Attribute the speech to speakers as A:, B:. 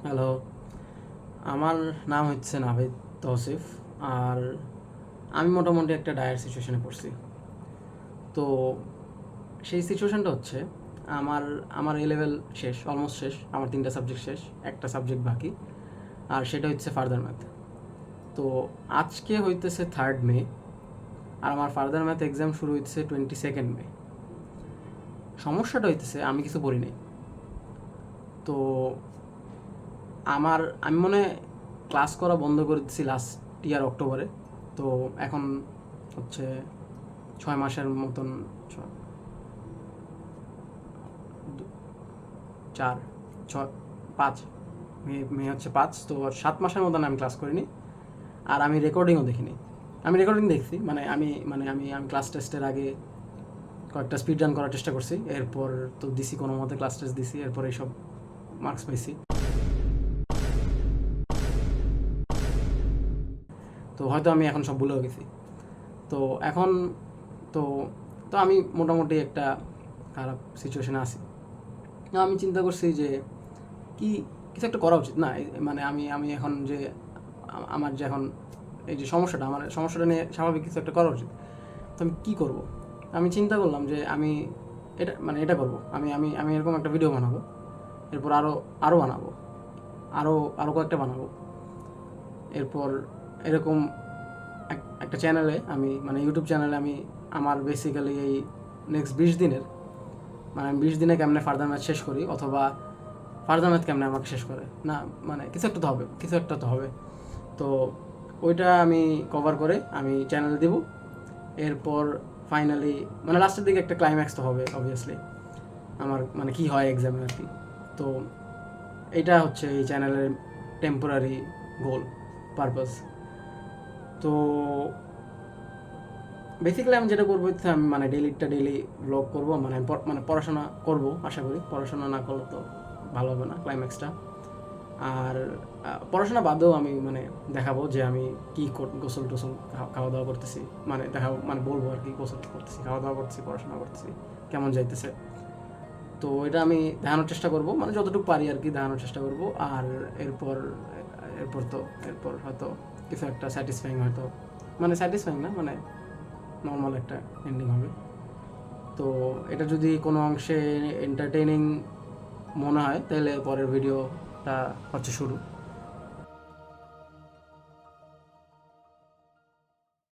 A: Hello, আমার নাম হচ্ছে নাভিদ তৌসিফ। আর আমি মোটামুটি একটা ডায়ার সিচুয়েশনে পড়ছি। তো সেই সিচুয়েশনটা হচ্ছে আমার আমার এ লেভেল শেষ, অলমোস্ট শেষ। আমার 3টা সাবজেক্ট শেষ, একটা সাবজেক্ট বাকি, আর সেটা হচ্ছে ফার্দার ম্যাথ। তো আজকে হইতেছে 3rd মে, আর আমার ফার্দার ম্যাথ এক্সাম শুরু হইতেছে 22nd মে। সমস্যাটা হইতেছে আমি কিছু পড়ি নাই। তো আমি মনে হয় ক্লাস করা বন্ধ করে দিচ্ছি লাস্ট ইয়ার অক্টোবরে। তো এখন হচ্ছে 6 মাসের মতন, 4, 6, 5, মে হচ্ছে 5, তো 7 মাসের মতন আমি ক্লাস করিনি। আর আমি রেকর্ডিংও দেখিনি। আমি রেকর্ডিং দেখছি, আমি ক্লাস টেস্টের আগে কয়েকটা স্পিড রান করার চেষ্টা করছি, এরপর তো দিছি কোনো মতে ক্লাস টেস্ট দিছি, এরপর এইসব মার্কস পাইছি। তো হয়তো আমি এখন সব ভুলেও গেছি। তো এখন তো তো আমি মোটামুটি একটা খারাপ সিচুয়েশনে আছি। আমি চিন্তা করছি যে কি কিছু একটা করা উচিত না। মানে আমি আমি এখন যে আমার যে এখন এই যে আমার সমস্যাটা নিয়ে স্বাভাবিক কিছু একটা করা উচিত। তো আমি কী করবো? আমি চিন্তা করলাম যে আমি এটা করব। আমি আমি আমি এরকম একটা ভিডিও বানাবো, এরপর আরও আরও বানাবো, আরও আরও কয়েকটা বানাবো। এরপর এরকম একটা চ্যানেলে আমি ইউটিউব চ্যানেলে আমি আমার বেসিক্যালি এই নেক্সট 20 দিনের, আমি 20 দিনে কেমনে ফার্দার ম্যাথ শেষ করি, অথবা ফার্দার ম্যাথ কেমনে আমাকে শেষ করে না, কিছু একটা তো হবে। তো ওইটা আমি কভার করে আমি চ্যানেলে দিব। এরপর ফাইনালি লাস্টের দিকে একটা ক্লাইম্যাক্স তো হবে অবভিয়াসলি, আমার কী হয় এক্সামে আর কি। তো এইটা হচ্ছে এই চ্যানেলের টেম্পোরারি গোল, পারপাস। তো বেসিক্যালি আমি যেটা করবো হচ্ছে আমি ডেইলি ব্লগ করবো, পড়াশোনা করব আশা করি। পড়াশোনা না করলে তো ভালো হবে না ক্লাইম্যাক্সটা। আর পড়াশোনা বাদেও আমি দেখাবো যে আমি কী গোসল টোসল খাওয়া দাওয়া করতেছি, দেখাবো, বলবো আর কি, গোসল করতেছি, খাওয়া দাওয়া করতেছি, পড়াশোনা করতেছি, কেমন যাইতেছে। তো এটা আমি দেখানোর চেষ্টা করবো, যতটুকু পারি আর কি দেখানোর চেষ্টা করবো। আর এরপর এরপর হয়তো কিছু একটা স্যাটিসফাইং না, নর্মাল একটা এন্ডিং হবে। তো এটা যদি কোনো অংশে এন্টারটেইনিং মনে হয় তাহলে পরের ভিডিওটা হচ্ছে শুরু।